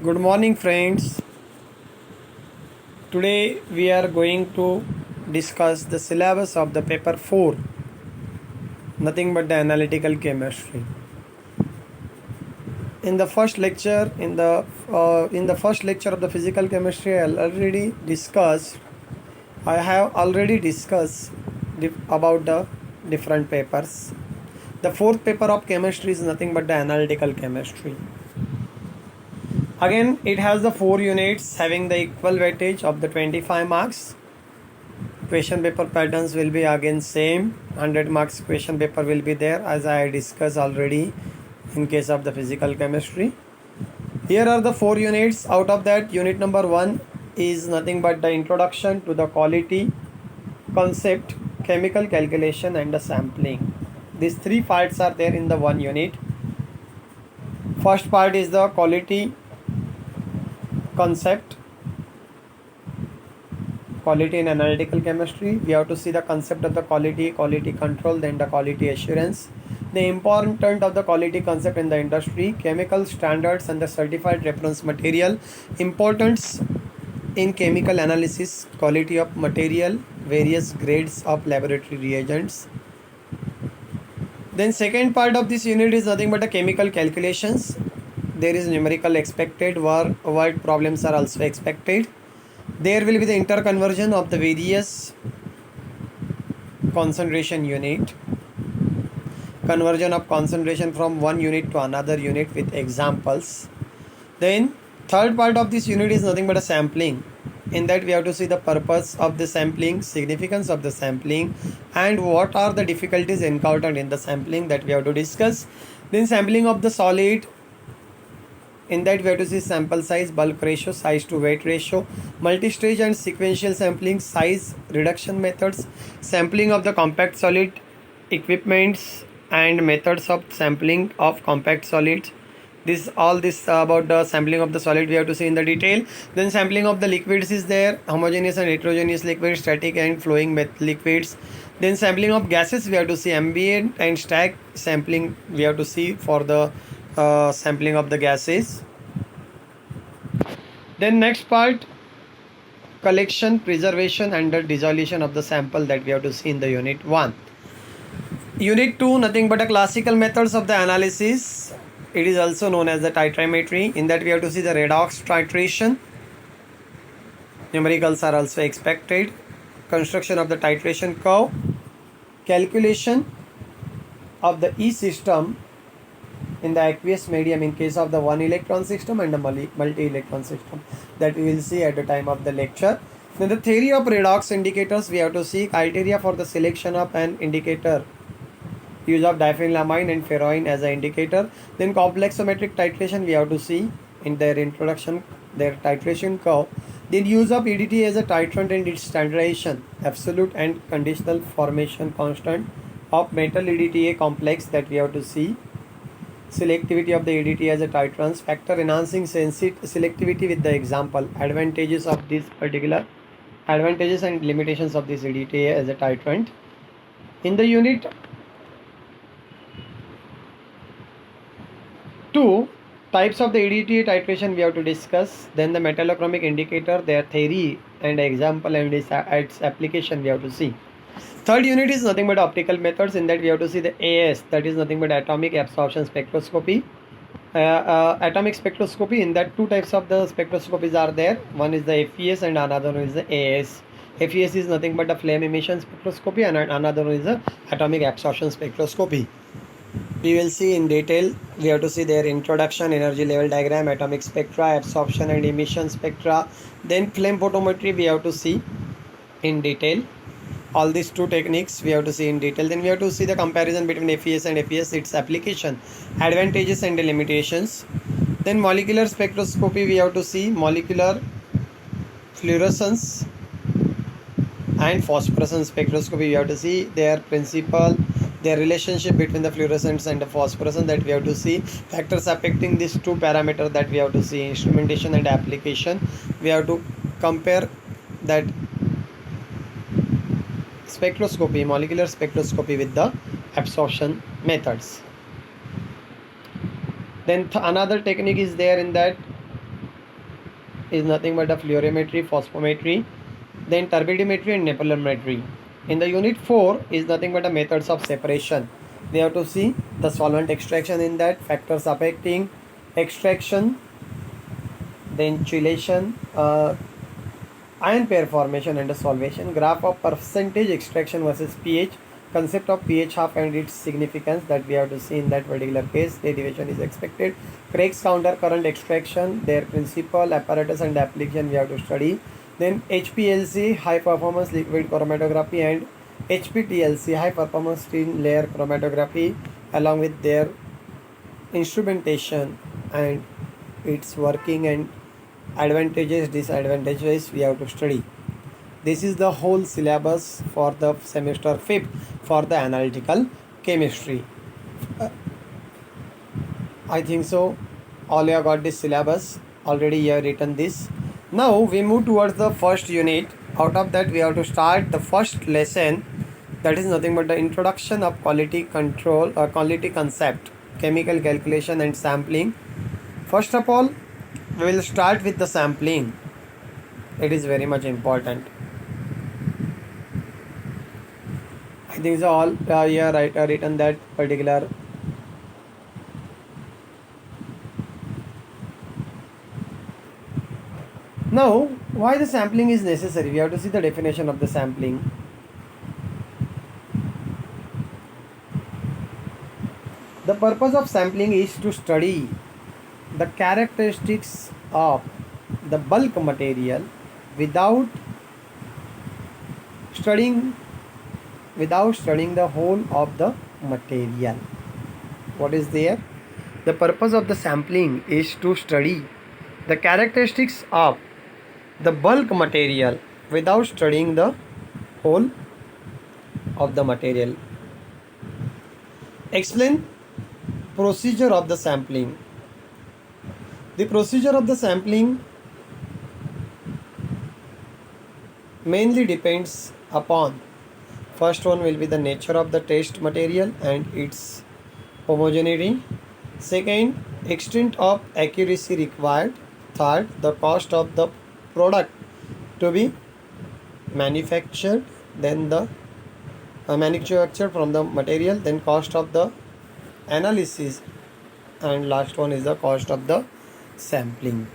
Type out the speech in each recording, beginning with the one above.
Good morning, friends. Today we are going to discuss the syllabus of the paper 4, nothing but the analytical chemistry. In the first lecture, in the first lecture of the physical chemistry, I have already discussed about the different papers. The fourth paper of chemistry is nothing but the analytical chemistry. Again, it has the 4 units having the equal weightage of the 25 marks. Question paper patterns will be again same. 100 marks question paper will be there, as I discussed already in case of the physical chemistry. Here are the 4 units. Out of that, unit number 1 is nothing but the introduction to the quality, concept, chemical calculation and the sampling. These 3 parts are there in the 1 unit. First part is the quality concept. Quality in analytical chemistry, we have to see the concept of the quality control, then the quality assurance, the important of the quality concept in the industry, chemical standards and the certified reference material, importance in chemical analysis, quality of material, various grades of laboratory reagents. Then second part of this unit is nothing but the chemical calculations. There is numerical expected, word problems are also expected. There will be the interconversion of the various concentration unit, conversion of concentration from one unit to another unit with examples. Then third part of this unit is nothing but a sampling. In that we have to see the purpose of the sampling, significance of the sampling, and what are the difficulties encountered in the sampling that we have to discuss. Then sampling of the solid. In that we have to see sample size, bulk ratio, size to weight ratio, multi-stage and sequential sampling, size reduction methods, sampling of the compact solid, equipments and methods of sampling of compact solids. This about the sampling of the solid we have to see in the detail. Then sampling of the liquids is there, homogeneous and heterogeneous liquids, static and flowing liquids. Then sampling of gases we have to see, ambient and stack sampling we have to see for the sampling of the gases. Then next part, collection, preservation and the dissolution of the sample that we have to see in the unit 1. Unit 2, nothing but a classical methods of the analysis. It is also known as the titrimetry. In that we have to see the redox titration. Numericals are also expected. Construction of the titration curve. Calculation of the E system in the aqueous medium in case of the one electron system and the multi-electron system that we will see at the time of the lecture. Then the theory of redox indicators we have to see, criteria for the selection of an indicator, use of diphenylamine and ferroin as an indicator. Then complexometric titration we have to see in their introduction, their titration curve. Then use of EDTA as a titrant and its standardization, absolute and conditional formation constant of metal EDTA complex that we have to see. Selectivity of the EDTA as a titrans, factor enhancing selectivity with the example, advantages of this particular, advantages and limitations of this EDTA as a titrant. In the unit 2, types of the EDTA titration we have to discuss. Then the metallochromic indicator, their theory and example and its application we have to see. Third unit is nothing but optical methods. In that we have to see the AS, that is nothing but atomic absorption spectroscopy. Atomic spectroscopy, in that 2 types of the spectroscopies are there. One is the FES and another one is the AS. FES is nothing but a flame emission spectroscopy and another one is the atomic absorption spectroscopy. We will see in detail. We have to see their introduction, energy level diagram, atomic spectra, absorption and emission spectra. Then flame photometry we have to see in detail. All these 2 techniques we have to see in detail. Then we have to see the comparison between FES and FES, its application, advantages and limitations. Then molecular spectroscopy we have to see, molecular fluorescence and phosphorescence spectroscopy we have to see, their principle, their relationship between the fluorescence and the phosphorescence that we have to see, factors affecting these 2 parameters that we have to see, instrumentation and application. We have to compare that spectroscopy, molecular spectroscopy with the absorption methods. Then another technique is there in that is nothing but the fluorimetry, phosphometry, then turbidimetry and nephelometry. In the unit 4 is nothing but the methods of separation. We have to see the solvent extraction in that, factors affecting extraction, then chelation, ion pair formation and the solvation, graph of percentage extraction versus pH, concept of pH half and its significance that we have to see in that particular case, derivation is expected, Craig's counter current extraction, their principle, apparatus and application we have to study, then HPLC, high performance liquid chromatography, and HPTLC, high performance thin layer chromatography, along with their instrumentation and its working and advantages, disadvantages we have to study. This is the whole syllabus for the semester 5th for the analytical chemistry. I think so all you have got this syllabus already, you have written this. Now we move towards the first unit. Out of that we have to start the first lesson, that is nothing but the introduction of quality control or quality concept, chemical calculation and sampling. First of all, we will start with the sampling. It is very much important. I think so all here written that particular. Now, why the sampling is necessary? We have to see the definition of the sampling. The purpose of sampling is to study the characteristics of the bulk material without studying the whole of the material. What is there? The purpose of the sampling is to study the characteristics of the bulk material without studying the whole of the material. Explain procedure of the sampling. The procedure of the sampling mainly depends upon, first one will be the nature of the test material and its homogeneity. Second, extent of accuracy required. Third, the cost of the product to be manufactured, then the manufactured from the material, then cost of the analysis, and last one is the cost of the sampling.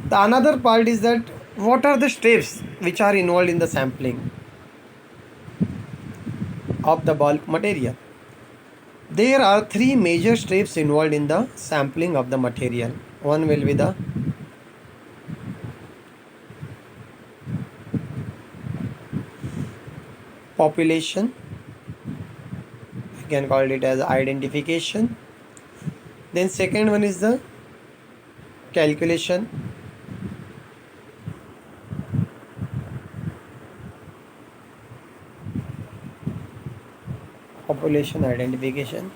The another part is that what are the steps which are involved in the sampling of the bulk material. There are three major steps involved in the sampling of the material. One will be the population, you can call it as identification. Then second one is the calculation. Population identification.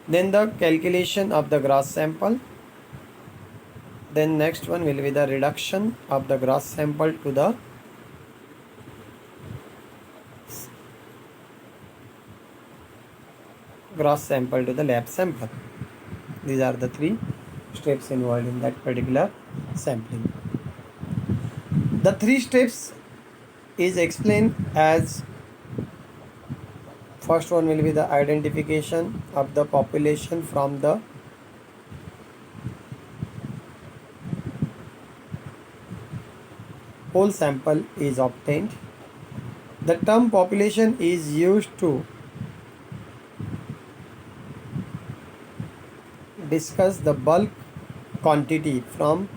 Then the calculation of the gross sample. Then next one will be the reduction of the gross sample to the lab sample. These are the three steps involved in that particular sampling. The three steps is explained as, first one will be the identification of the population from the whole sample is obtained. The term population is used to discuss the bulk quantity from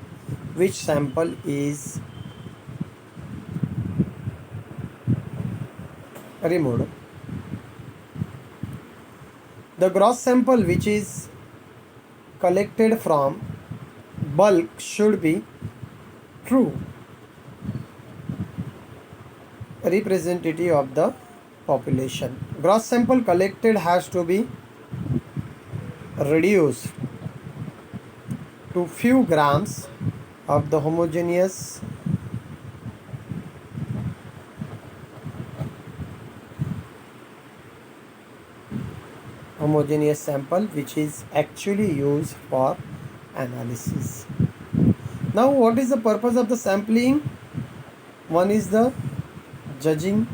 which sample is removed. The gross sample which is collected from bulk should be true representative of the population. Gross sample collected has to be reduced to few grams of the homogeneous sample which is actually used for analysis. Now, what is the purpose of the sampling? One is the judging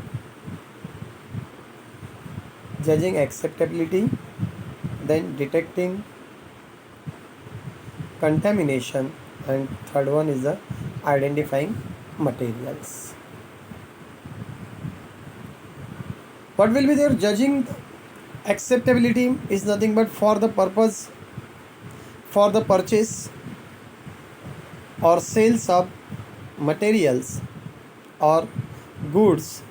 acceptability, then detecting contamination, and third one is the identifying materials. What will be there? Judging acceptability is nothing but for the purpose for the purchase or sales of materials or goods.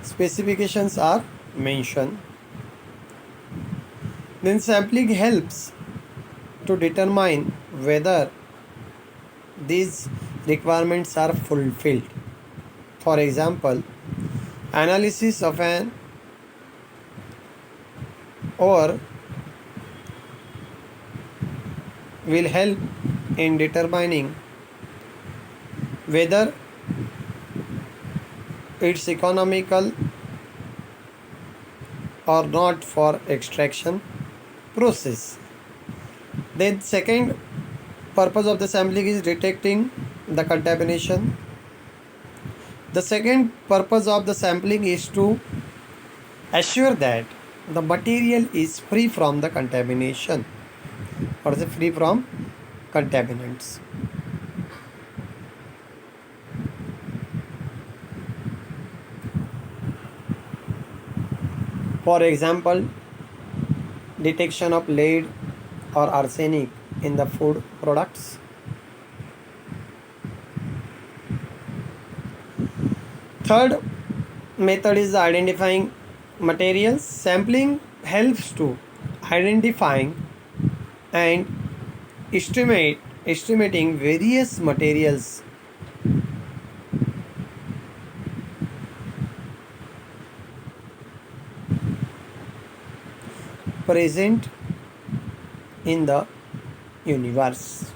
Specifications are mentioned. Then sampling helps to determine whether these requirements are fulfilled. For example, analysis of an ore will help in determining whether it's economical or not for extraction process. Then second purpose of the sampling is detecting the contamination. The second purpose of the sampling is to assure that the material is free from the contamination or is free from contaminants. For example, detection of lead or arsenic in the food products. Third method is identifying materials. Sampling helps to identifying and estimating various materials present in the universe.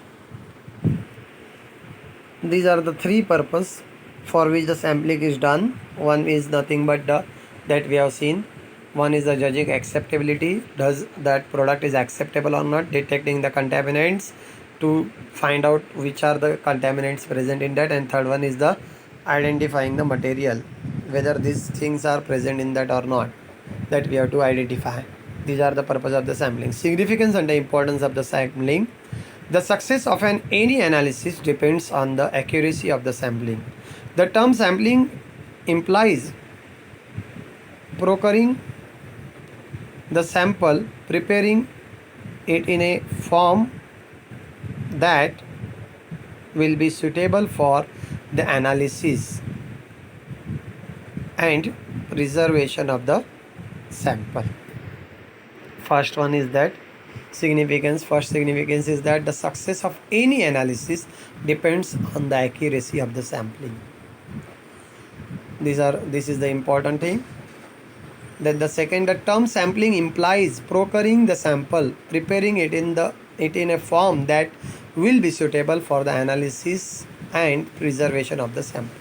These are the three purposes for which the sampling is done. One is nothing but that we have seen. One is the judging acceptability, does that product is acceptable or not, detecting the contaminants to find out which are the contaminants present in that, and third one is the identifying the material, whether these things are present in that or not, that we have to identify. These are the purpose of the sampling. Significance and the importance of the sampling. The success of any analysis depends on the accuracy of the sampling. The term sampling implies procuring the sample, preparing it in a form that will be suitable for the analysis and preservation of the sample. First one is that significance. First significance is that the success of any analysis depends on the accuracy of the sampling. This is the important thing. Then the second, the term sampling implies procuring the sample, preparing it in a form that will be suitable for the analysis and preservation of the sample.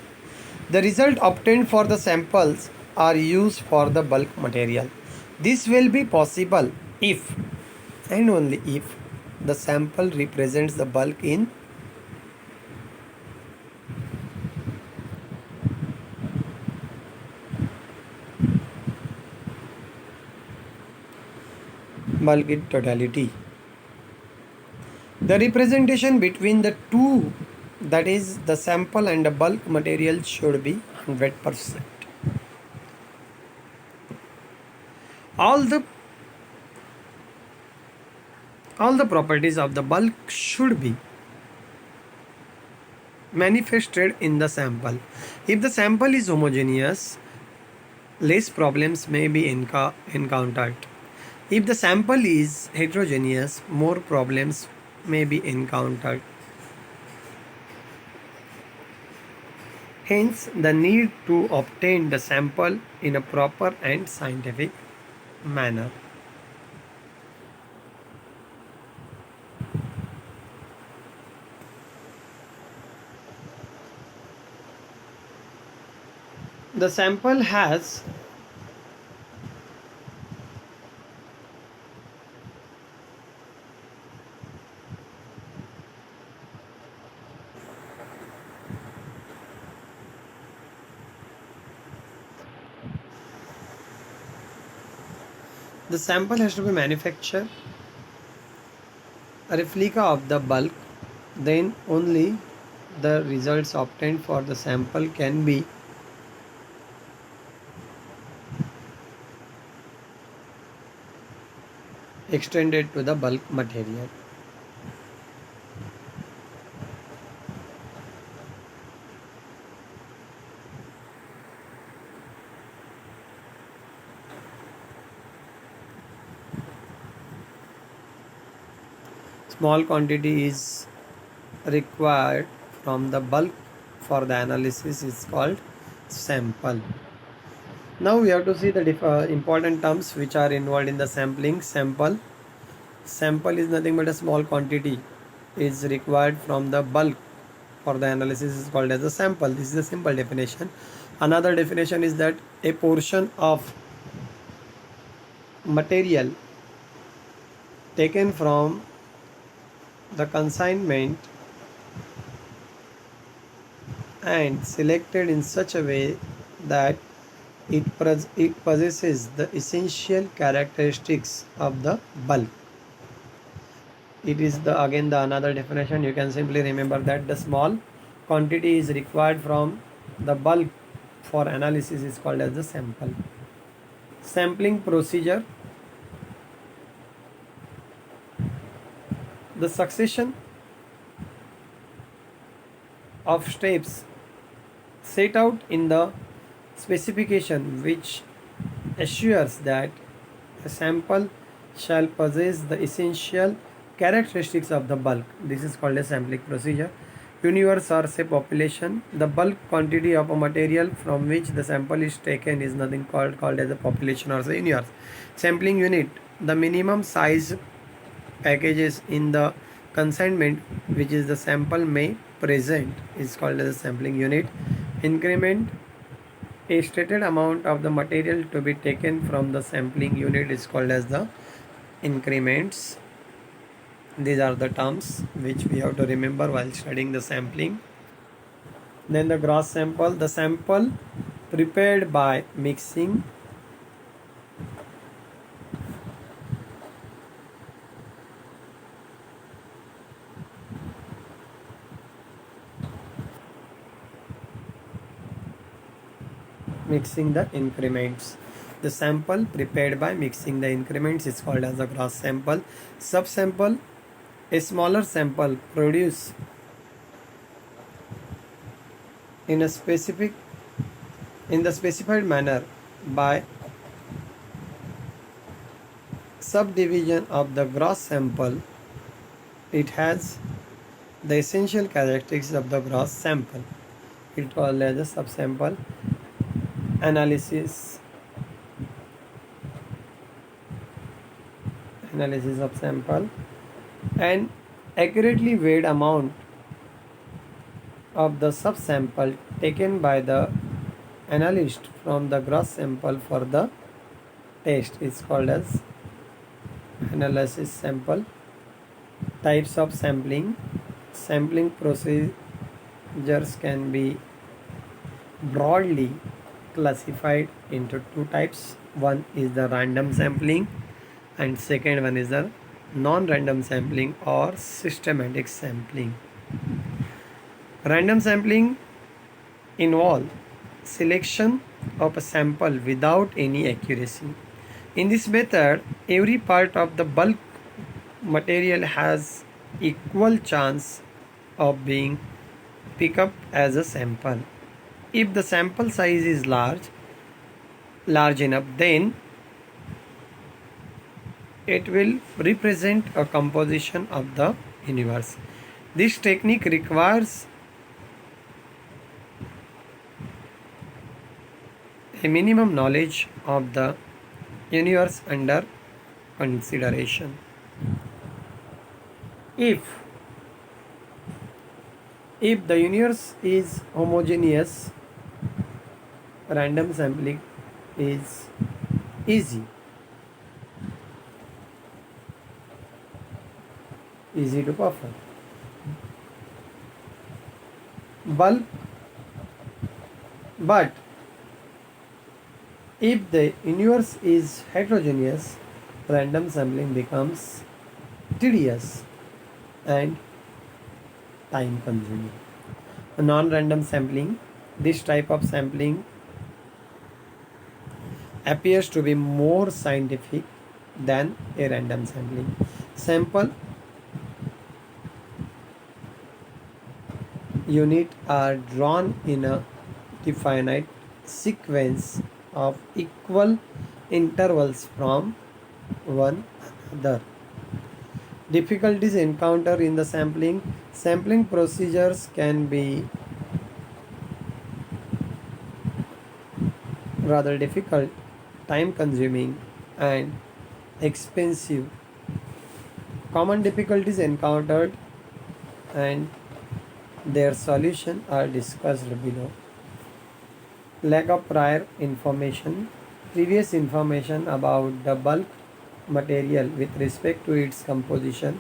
The result obtained for the samples are used for the bulk material. This will be possible if and only if the sample represents the bulk in totality. The representation between the two, that is the sample and the bulk material, should be 100%. All the properties of the bulk should be manifested in the sample. If the sample is homogeneous, less problems may be encountered. If the sample is heterogeneous, more problems may be encountered. Hence, the need to obtain the sample in a proper and scientific manner. The sample has The sample has to be manufactured a replica of the bulk, then only the results obtained for the sample can be extended to the bulk material. Small quantity is required from the bulk for the analysis is called sample. Now we have to see the important terms which are involved in the sampling. Sample is nothing but a small quantity is required from the bulk for the analysis is called as a sample. This is a simple definition. Another definition is that a portion of material taken from the consignment and selected in such a way that it possesses the essential characteristics of the bulk. It is the again the another definition. You can simply remember that the small quantity is required from the bulk for analysis is called as the sample. Sampling procedure. The succession of steps set out in the specification which assures that a sample shall possess the essential characteristics of the bulk. This is called a sampling procedure. Universe or say population. The bulk quantity of a material from which the sample is taken is nothing called as a population or say universe. Sampling unit. The minimum size packages in the consignment which is the sample may present is called as a sampling unit. Increment. A stated amount of the material to be taken from the sampling unit is called as the increments. These are the terms which we have to remember while studying the sampling. Then the gross sample. The sample prepared by mixing the increments. The sample prepared by mixing the increments is called as a gross sample. Subsample. A smaller sample produced in the specified manner by subdivision of the gross sample. It has the essential characteristics of the gross sample. It is called as a subsample. Analysis of sample. An accurately weighed amount of the subsample taken by the analyst from the gross sample for the test is called as analysis sample. Types of sampling. Sampling procedures can be broadly classified into two types. One is the random sampling and second one is the non-random sampling or systematic sampling. Random sampling involves selection of a sample without any accuracy. In this method, every part of the bulk material has equal chance of being picked up as a sample. If the sample size is large enough, then it will represent a composition of the universe. This technique requires a minimum knowledge of the universe under consideration. If the universe is homogeneous, random sampling is easy to perform. But if the universe is heterogeneous, random sampling becomes tedious and time consuming. Non-random sampling, this type of sampling appears to be more scientific than a random sampling. Sample units are drawn in a definite sequence of equal intervals from one another. Difficulties encountered in the sampling. Sampling procedures can be rather difficult, time consuming, and expensive. Common difficulties encountered and their solution are discussed below. Lack of prior information. Previous information about the bulk material with respect to its composition,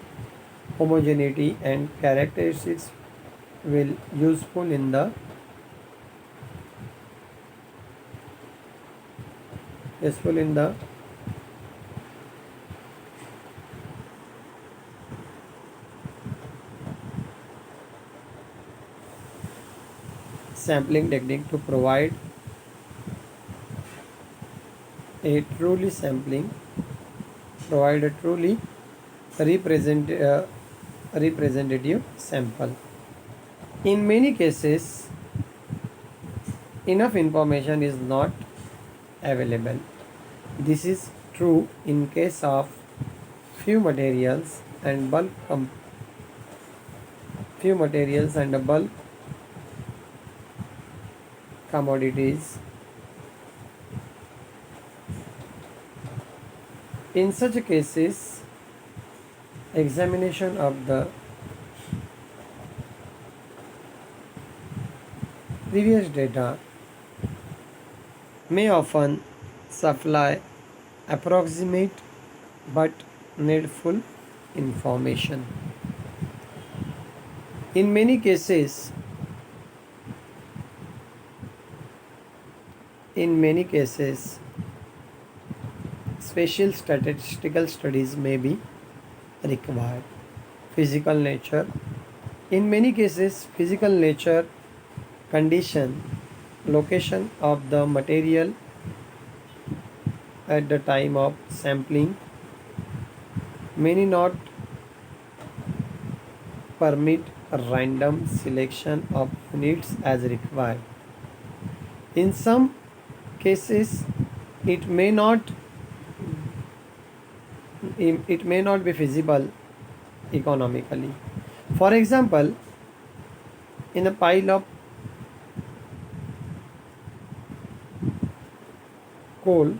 homogeneity, and characteristics will useful in the sampling technique to provide a truly sampling provide a truly representative sample. In many cases, enough information is not available. This is true in case of few materials and bulk commodities. In such cases, examination of the previous data may often supply approximate but needful information. In many cases, special statistical studies may be required. Physical nature. In many cases, physical nature, condition, location of the material at the time of sampling may not permit a random selection of units as required. In some cases, it may not be feasible economically. For example, in a pile of coal,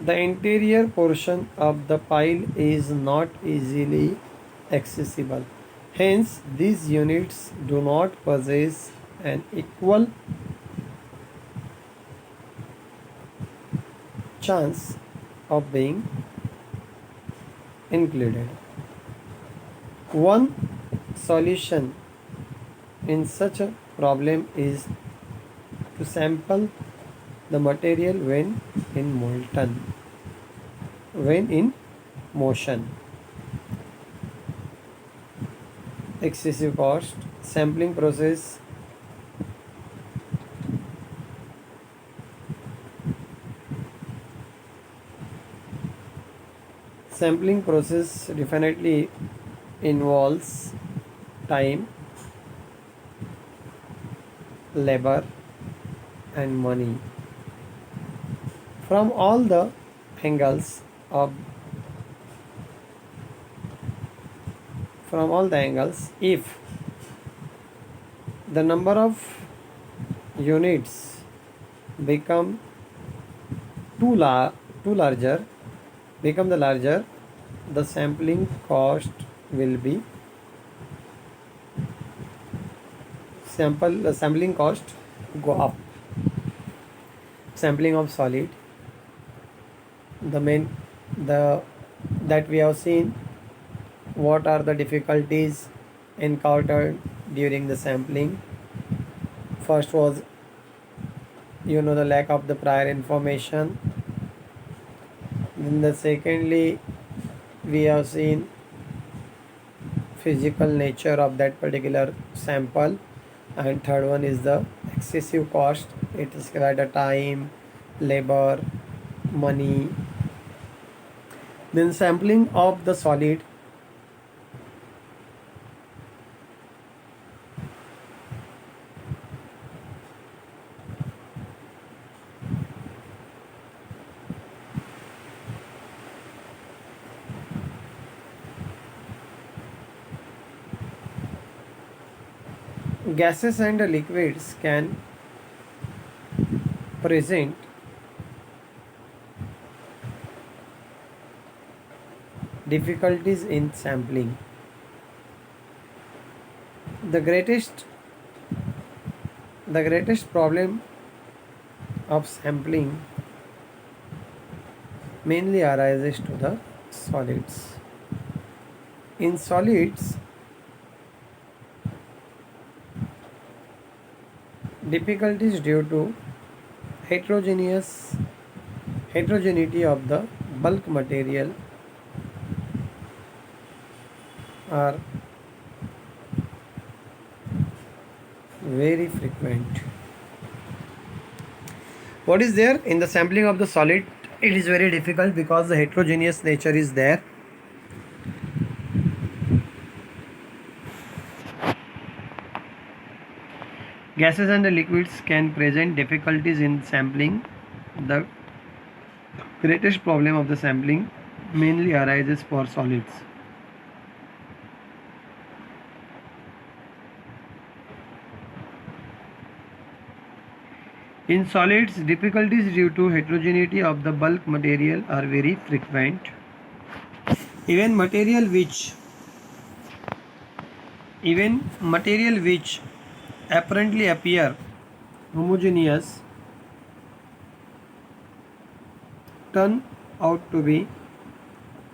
the interior portion of the pile is not easily accessible. Hence, these units do not possess an equal chance of being included. One solution in such a problem is to sample the material when in motion. Excessive cost. Sampling process definitely involves time, labor, and money. From all the angles, if the number of units become larger, the sampling cost will be the sampling cost go up. Sampling of solid, that we have seen what are the difficulties encountered during the sampling. First was the lack of the prior information, Then the secondly, we have seen physical nature of that particular sample, and third one is the excessive cost. It is the time, labor, money. Then sampling of the solid. Gases and liquids can present difficulties in sampling. The greatest problem of sampling mainly arises to the solids. In solids, difficulties due to heterogeneity of the bulk material are very frequent. What is there in the sampling of the solid? It is very difficult because the heterogeneous nature is there. Gases and the liquids can present difficulties in sampling. The greatest problem of the sampling mainly arises for solids. In solids, difficulties due to heterogeneity of the bulk material are very frequent. Even material which apparently appear homogeneous turn out to be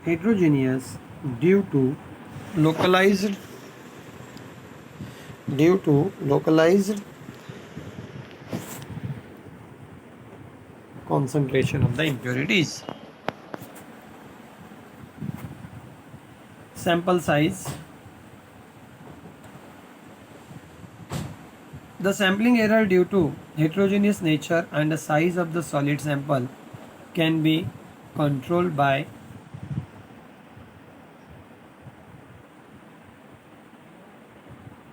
heterogeneous due to localized concentration of the impurities. Sample size. The sampling error due to heterogeneous nature and the size of the solid sample can be controlled by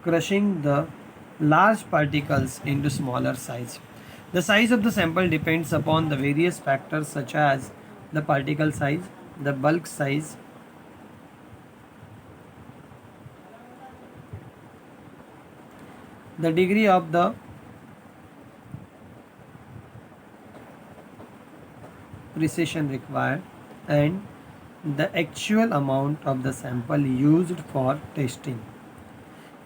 crushing the large particles into smaller size. The size of the sample depends upon the various factors such as the particle size, the bulk size, the degree of the precision required, and the actual amount of the sample used for testing.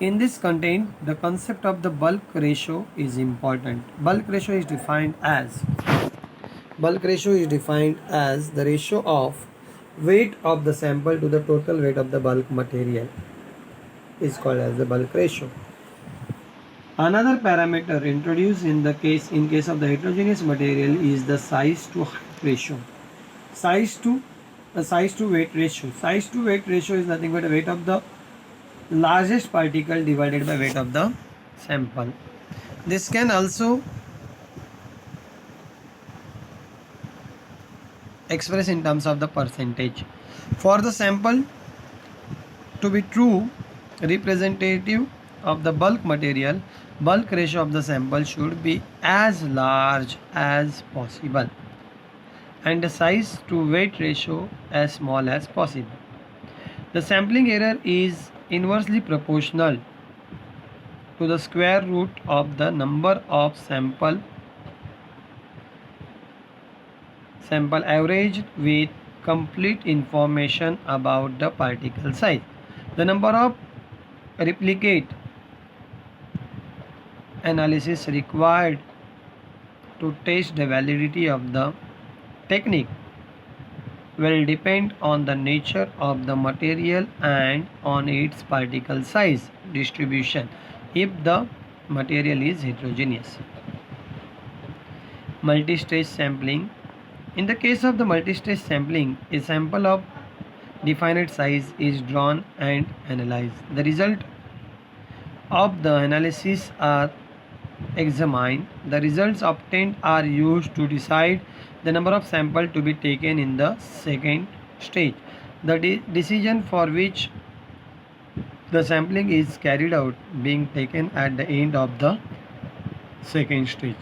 In this content, the concept of the bulk ratio is important. Bulk ratio is defined as the ratio of weight of the sample to the total weight of the bulk material is called as the bulk ratio. Another parameter introduced in case of the heterogeneous material is the size to height ratio. Size to weight ratio. Size to weight ratio is nothing but the weight of the largest particle divided by weight of the sample. This can also express in terms of the percentage. For the sample to be true representative of the bulk material, bulk ratio of the sample should be as large as possible and the size to weight ratio as small as possible. The sampling error is inversely proportional to the square root of the number of sample averaged with complete information about the particle size. The number of replicate analysis required to test the validity of the technique will depend on the nature of the material and on its particle size distribution if the material is heterogeneous. Multi-stage sampling. In the case of the multi-stage sampling, a sample of definite size is drawn and analyzed. The result of the analysis are examined. The results obtained are used to decide the number of samples to be taken in the second stage. The decision for which the sampling is carried out being taken at the end of the second stage.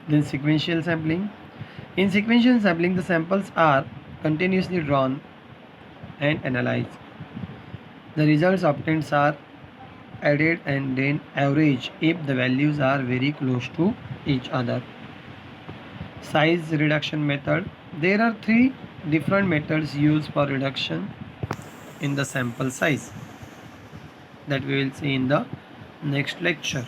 Then sequential sampling. In sequential sampling, the samples are continuously drawn and analyzed. The results obtained are added and then averaged if the values are very close to each other. Size reduction method. There are three different methods used for reduction in the sample size that we will see in the next lecture.